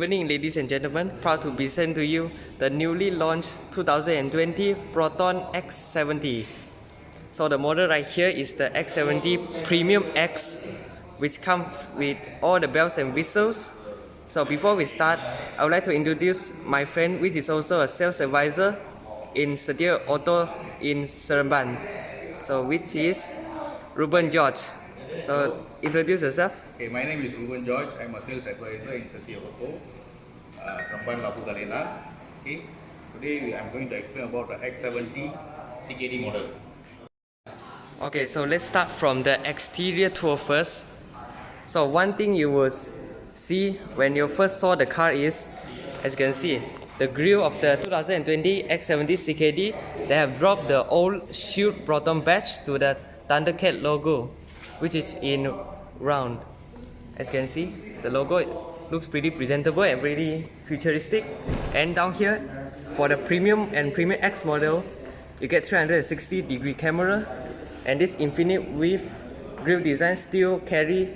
evening, ladies and gentlemen. Proud to present to you the newly launched 2020 Proton X70. So the model right here is the X70 Premium X, which comes with all the bells and whistles. So before we start, I would like to introduce my friend, which is also a sales advisor in Setia Auto in Seremban. So which is REUBEN GEORGE. So introduce yourself. Okay, my name is REUBEN GEORGE. I'm a sales advisor in Setia Auto, Seremban, Walkaround. Okay, today I'm going to explain about the X70 CKD model. Okay, so let's start from the exterior tour first. So one thing you will see when you first saw the car is, as you can see, the grille of the 2020 X70 CKD. They have dropped the old Shield Proton badge to the thundercat logo, which is in round. As you can see, the logo looks pretty presentable and pretty futuristic. And down here, for the Premium and Premium X model, you get 360-degree camera, and this infinite width grille design still carry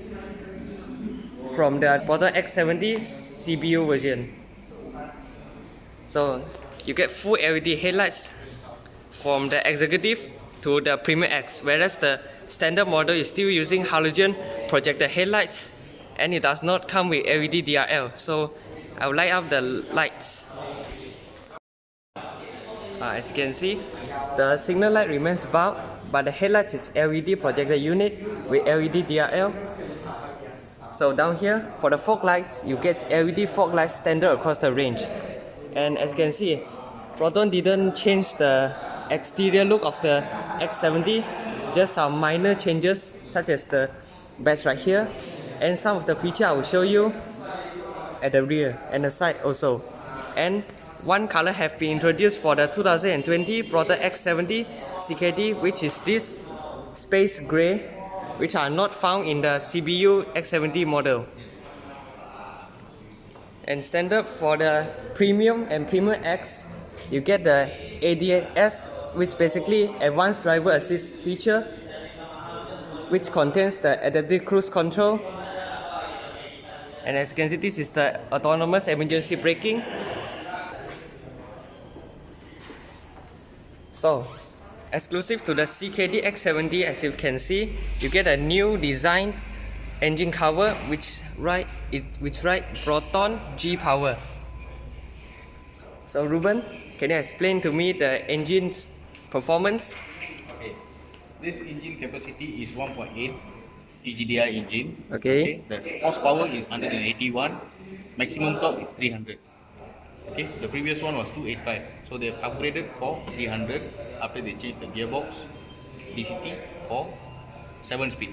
from the Proton X70 CBU version. So you get full LED headlights from the Executive to the Premium X, whereas the standard model is still using halogen projected headlights, and it does not come with LED DRL. So I will light up the lights. As you can see, the signal light remains bulb, but the headlights is LED projected unit with LED DRL. So down here, for the fog lights, you get LED fog lights standard across the range. And as you can see, Proton didn't change the exterior look of the X70, just some minor changes such as the badge right here, and some of the features I will show you at the rear and the side also. And one color have been introduced for the 2020 Proton X70 CKD, which is this space gray, which are not found in the CBU X70 model. And standard for the Premium and Premium X, you get the ADAS, which basically advanced driver assist feature, which contains the adaptive cruise control. And as you can see, this is the autonomous emergency braking. So, exclusive to the CKD X70, as you can see, you get a new design engine cover which write Proton G power. So Ruben, can you explain to me the engine's performance? Okay, this engine capacity is 1.8 TGDI engine. Okay. The horsepower is 181, maximum torque is 300. Okay, the previous one was 285, so they have upgraded for 300 after they changed the gearbox DCT for 7-speed.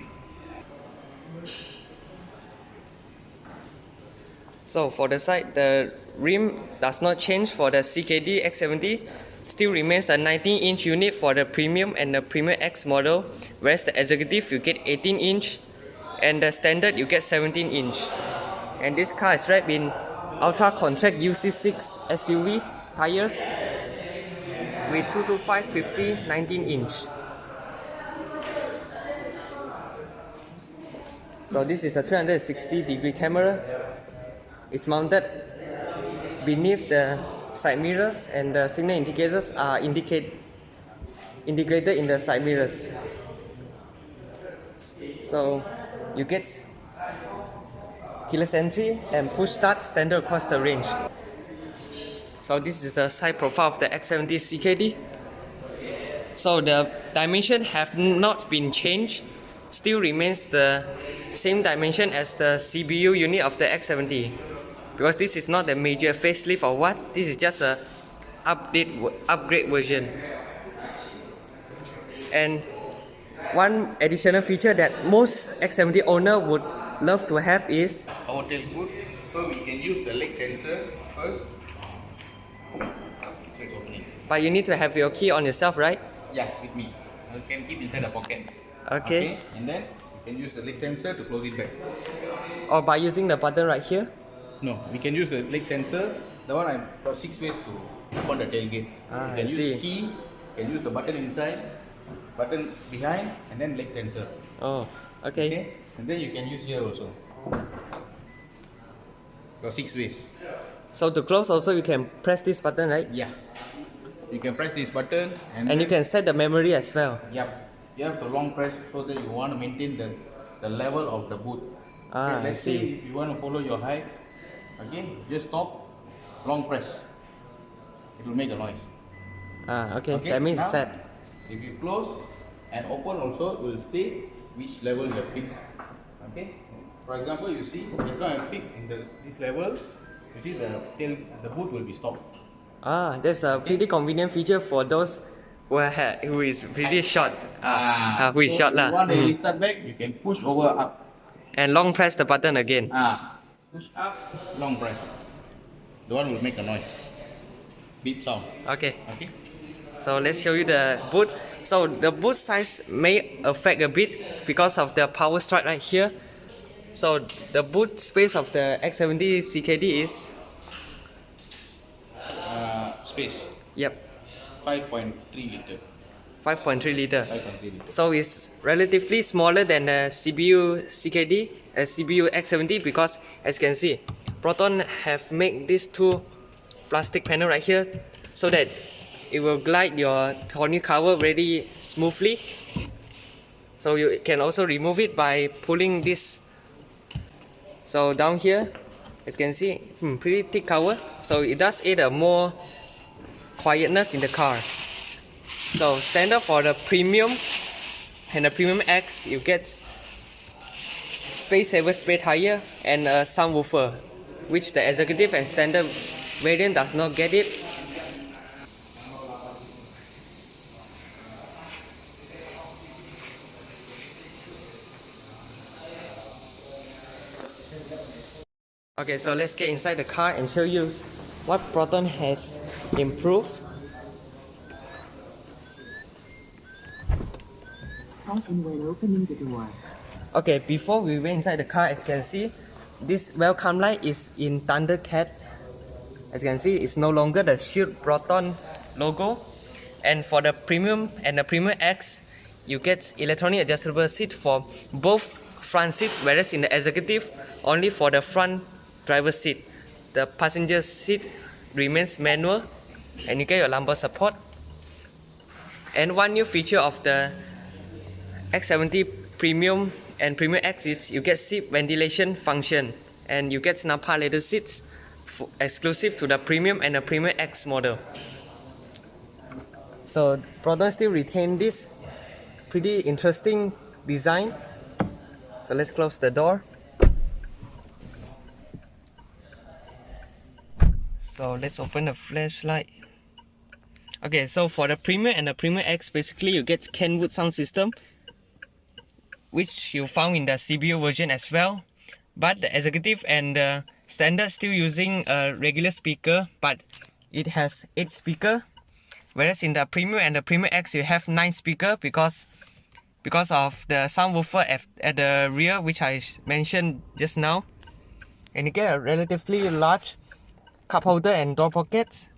So for the side, the rim does not change for the CKD X70, still remains a 19-inch unit for the Premium and the Premium X model, whereas the Executive you get 18-inch and the Standard you get 17-inch. And this car is wrapped in Ultra Contract UC6 SUV tires with 225/50 19-inch. So this is the 360-degree camera. It's mounted beneath the side mirrors, and the signal indicators are integrated in the side mirrors. So you get keyless entry and push start standard across the range. So this is the side profile of the X70 CKD. So the dimension have not been changed, still remains the same dimension as the CBU unit of the X70, because this is not a major facelift or what, this is just a upgrade version. And one additional feature that most X70 owner would love to have is our tailgate. So we can use the leg sensor first. It's opening. But you need to have your key on yourself, right? Yeah, with me. I can keep inside the pocket. Okay. And then you can use the leg sensor to close it back. Or by using the button right here? No, we can use the leg sensor. The one I've got 6 ways to open the tailgate. You can use the key, you can use the button inside, button behind, and then leg sensor. Oh, okay. And then you can use here also. Got 6 ways. So to close also you can press this button, right? Yeah. You can press this button And you can set the memory as well. Yep. You have to long press so that you want to maintain the level of the boot. Ah, okay, I let's see. say if you want to follow your height, okay, just stop, long press. It will make a noise. Ah, okay. That means now, set. If you close and open also, it will state which level you have fixed. Okay. For example, you see, if I have fixed in this level, you see the boot will be stopped. Ah, that's a pretty convenient feature for those who is pretty short. Who is so short if you want to lah. restart back, you can push over up. And long press the button again. Push up, long press. The one will make a noise. Beep sound. Okay. Okay. So let's show you the boot. So the boot size may affect a bit because of the power strut right here. So the boot space of the X70 CKD is Space. Yep, 5.3 liter. 5.3 liter. 5.3 liter. So it's relatively smaller than the CBU CKD, CBU X70, because as you can see, Proton have made these two plastic panel right here so that it will glide your tonneau cover very smoothly. So you can also remove it by pulling this. So down here, as you can see, pretty thick cover. So it does aid a more quietness in the car. So standard for the Premium and the Premium X, you get space saver spare tire and a subwoofer, which the executive and standard variant does not get it. Okay, so let's get inside the car and show you what Proton has improved. Caution when opening the door. Okay, before we went inside the car, as you can see, this welcome light is in thundercat. As you can see, it's no longer the Shield Proton logo. And for the Premium and the Premium X, you get electronic adjustable seat for both front seats, whereas in the executive, only for the front driver's seat. The passenger seat remains manual, and you get your lumbar support. And one new feature of the X70 Premium and Premium X is you get seat ventilation function, and you get Napa leather seats exclusive to the Premium and the Premium X model. So Proton still retain this pretty interesting design. So let's close the door. So let's open the flashlight. Okay, so for the Premium and the Premium X, basically you get Kenwood sound system, which you found in the CBU version as well. But the executive and the standard still using a regular speaker, but it has 8 speakers. Whereas in the Premium and the Premium X, you have 9 speakers because of the subwoofer at the rear, which I mentioned just now. And you get a relatively large cup holder and door pockets.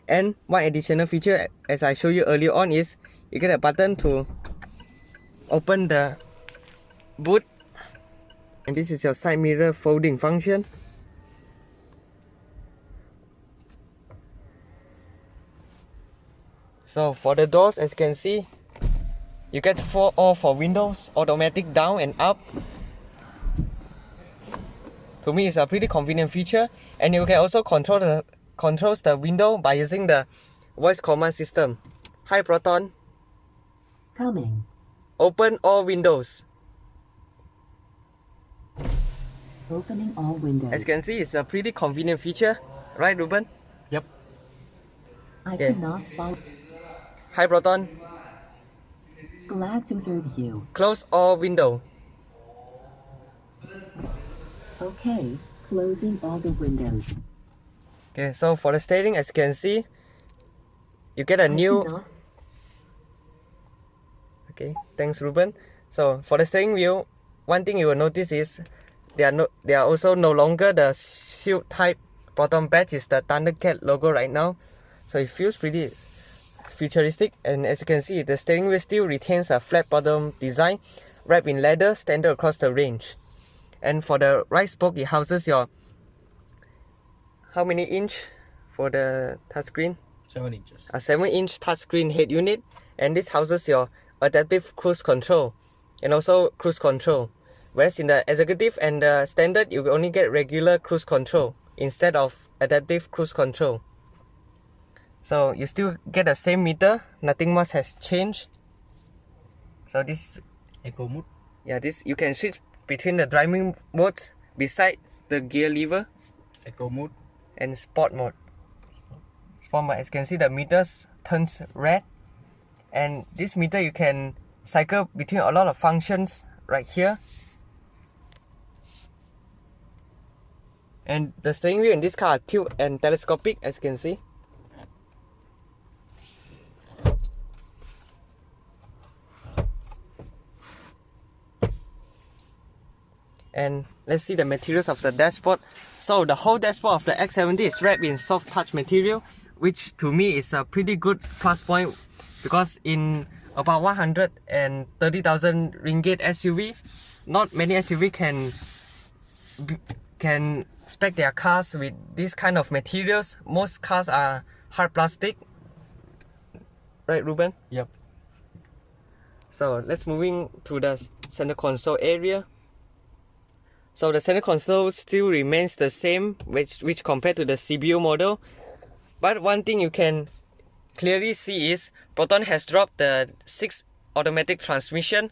And one additional feature, as I showed you earlier on, is you get a button to open the boot, and this is your side mirror folding function. So for the doors, as you can see, you get 4 for windows, automatic down and up. To me, it's a pretty convenient feature, and you can also control the window by using the voice command system. Hi Proton, Coming. open all windows. Opening all windows. As you can see, it's a pretty convenient feature, right Ruben? Yep. I Okay. cannot follow. Hi Proton, Glad to serve you. close all window. Okay. Closing all the windows. Okay, so for the steering, as you can see, you get a new. Okay, thanks Ruben. So for the steering wheel, one thing you will notice is they are also no longer the Shield type Proton badge, is the thundercat logo right now. So it feels pretty futuristic, and as you can see, the steering wheel still retains a flat bottom design wrapped in leather, standard across the range. And for the right spoke, it houses your how many inch for the touchscreen? 7 inches. A 7-inch touchscreen head unit, and this houses your adaptive cruise control and also cruise control. Whereas in the executive and the standard, you will only get regular cruise control instead of adaptive cruise control. So you still get the same meter, nothing much has changed. So this Eco mode. Yeah, this you can switch between the driving modes besides the gear lever. Eco mode. And sport mode. Sport mode, as you can see, the meters turns red, and this meter you can cycle between a lot of functions right here. And the steering wheel in this car are tilt and telescopic, as you can see. And let's see the materials of the dashboard. So the whole dashboard of the X70 is wrapped in soft touch material, which to me is a pretty good plus point, because in about 130,000 ringgit SUV, not many SUV can spec their cars with this kind of materials. Most cars are hard plastic, right, Ruben? Yep. So let's moving to the center console area. So the center console still remains the same, which compared to the CBU model. But one thing you can clearly see is Proton has dropped the 6 automatic transmission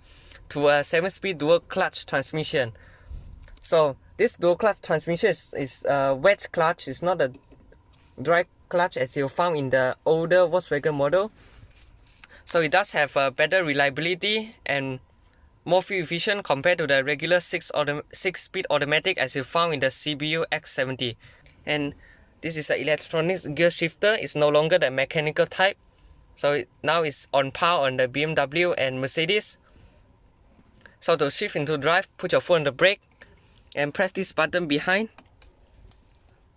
to a 7-speed dual clutch transmission. So this dual clutch transmission is a wedge clutch. It's not a dry clutch as you found in the older Volkswagen model. So it does have a better reliability and more fuel efficient compared to the regular 6-speed automatic as you found in the CBU X70. And this is the electronic gear shifter. It's no longer the mechanical type. So now it's on par on the BMW and Mercedes. So to shift into drive, put your foot on the brake and press this button behind.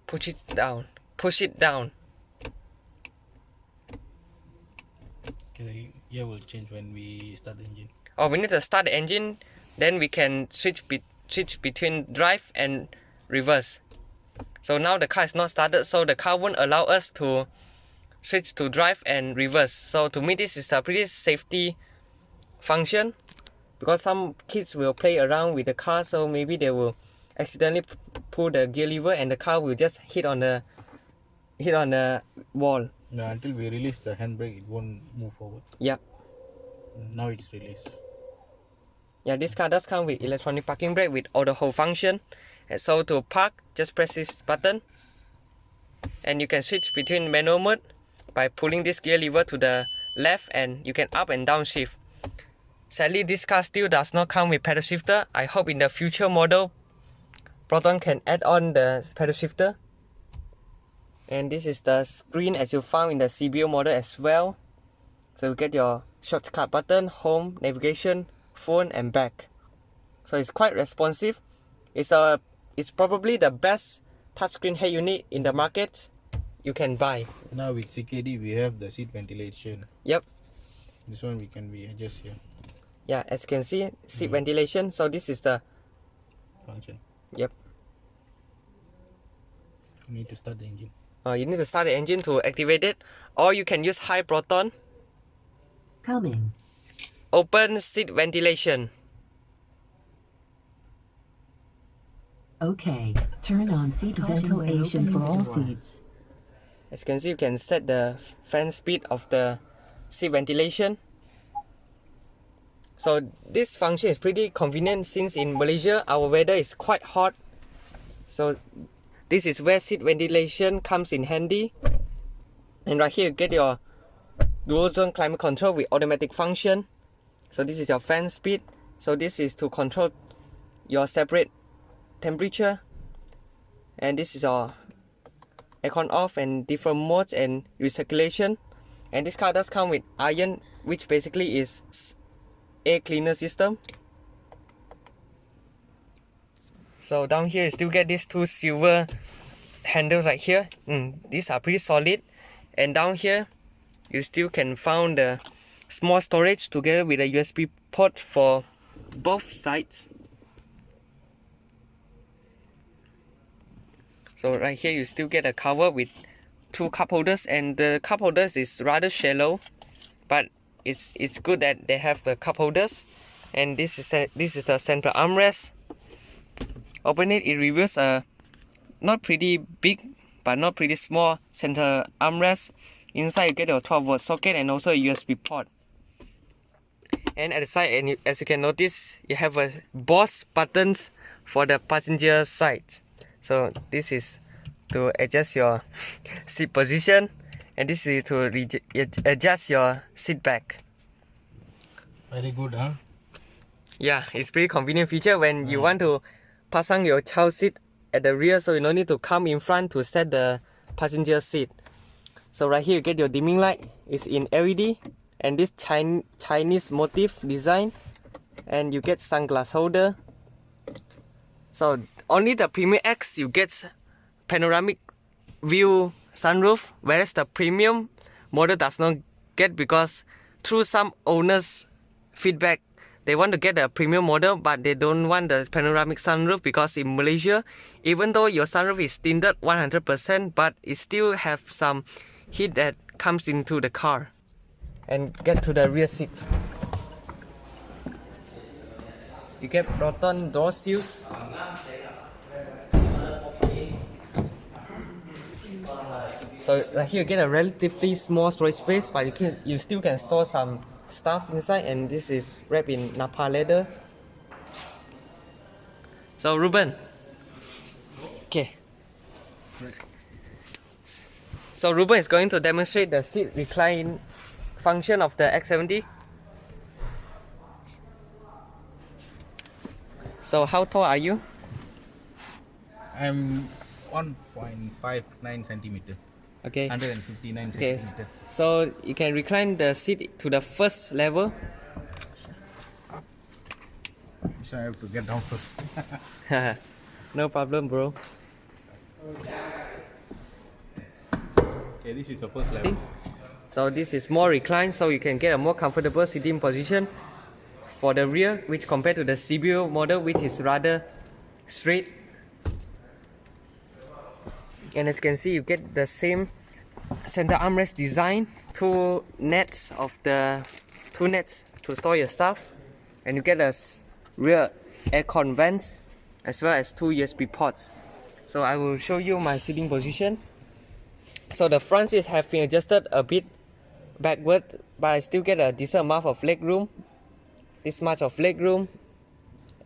Push it down. Push it down. Okay, the gear will change when we start the engine. Oh, we need to start the engine, then we can switch between drive and reverse. So now the car is not started, so the car won't allow us to switch to drive and reverse. So to me, this is a pretty safety function, because some kids will play around with the car, so maybe they will accidentally pull the gear lever and the car will just hit on the wall. No, until we release the handbrake, it won't move forward. Yeah. Now it's released. Yeah, this car does come with electronic parking brake with auto hold function. And so to park, just press this button. And you can switch between manual mode by pulling this gear lever to the left, and you can up and down shift. Sadly, this car still does not come with pedal shifter. I hope in the future model, Proton can add on the pedal shifter. And this is the screen as you found in the CBU model as well. So you get your shortcut button, home, navigation, phone and back. So it's quite responsive. It's probably the best touchscreen head unit in the market you can buy. Now with CKD we have the seat ventilation. Yep. This one we can adjust here. Yeah, as you can see, seat ventilation. So this is the function. Yep. You need to start the engine. You need to start the engine to activate it, or you can use high Proton. Coming. Open seat ventilation. Okay, turn on seat ventilation for all seats. As you can see, you can set the fan speed of the seat ventilation. So this function is pretty convenient since in Malaysia our weather is quite hot. So this is where seat ventilation comes in handy. And right here you get your dual zone climate control with automatic function. So this is your fan speed. So this is to control your separate temperature. And this is your aircon off and different modes and recirculation. And this car does come with iron, which basically is air cleaner system. So down here you still get these two silver handles right here. These are pretty solid. And down here you still can find the small storage together with a USB port for both sides. So right here you still get a cover with 2 cup holders, and the cup holders is rather shallow, but it's good that they have the cup holders. And this is the center armrest. Open it, it reveals a not pretty big but not pretty small center armrest. Inside you get your 12-volt socket and also a USB port. And at the side, and as you can notice, you have a boss buttons for the passenger side. So this is to adjust your seat position, and this is to adjust your seat back. Very good, huh? Yeah, it's pretty convenient feature when you want to pasang your child seat at the rear, so you don't need to come in front to set the passenger seat. So right here you get your dimming light. It's in LED and this Chinese motif design, and you get sunglass holder. So only the Premium X you get panoramic view sunroof, whereas the Premium model does not get, because through some owners feedback they want to get a Premium model but they don't want the panoramic sunroof, because in Malaysia, even though your sunroof is tinted 100%, but it still have some heat that comes into the car. And get to the rear seats. You get Proton door seals. So right here you get a relatively small storage space, but you still can store some stuff inside, and this is wrapped in Napa leather. So Reuben, okay. So Reuben is going to demonstrate the seat recline function of the X70. So how tall are you? I'm 1.59 centimeter. Okay. 159 Okay. centimeter. So you can recline the seat to the first level. So I have to get down first. No problem, bro. Okay, this is the first level. So this is more reclined, so you can get a more comfortable sitting position for the rear, which compared to the CBU model, which is rather straight. And as you can see, you get the same center armrest design, two nets to store your stuff, and you get a rear aircon vents as well as 2 USB ports. So I will show you my sitting position. So the front seats have been adjusted a bit backward, but I still get a decent amount of leg room. This much of leg room,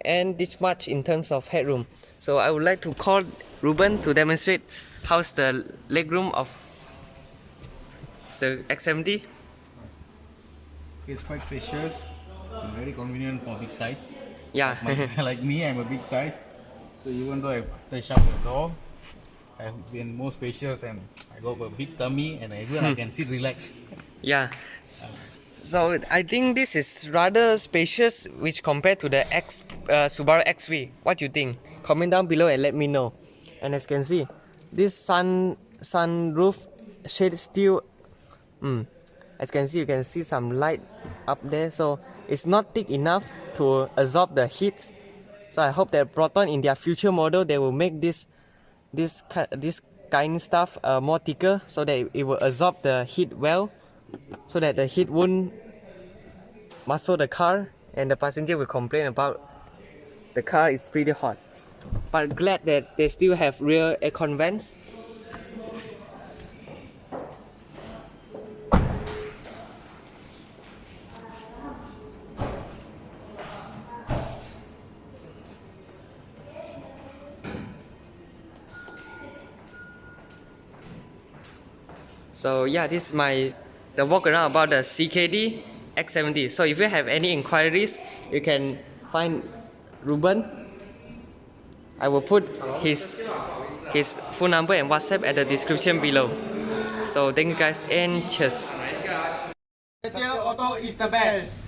and this much in terms of headroom. So I would like to call Reuben to demonstrate how's the leg room of the X70. It's quite spacious, very convenient for big size. Yeah. Like me, I'm a big size. So even though I shut the door, I've been more spacious, and I got a big tummy, and even I can sit relaxed. Yeah. So I think this is rather spacious, which compared to the Subaru XV. What do you think? Comment down below and let me know. And as you can see, this sunroof shade still, as you can see, you can see some light up there. So it's not thick enough to absorb the heat. So I hope that Proton in their future model, they will make this kind stuff more thicker, so that it will absorb the heat well, so that the heat won't muscle the car and the passenger will complain about the car is pretty hot. But glad that they still have rear aircon vents. So yeah, this is the walk around about the CKD X70. So if you have any inquiries, you can find Reuben. I will put his phone number and WhatsApp at the description below. So thank you guys and cheers. Setia Auto is the best.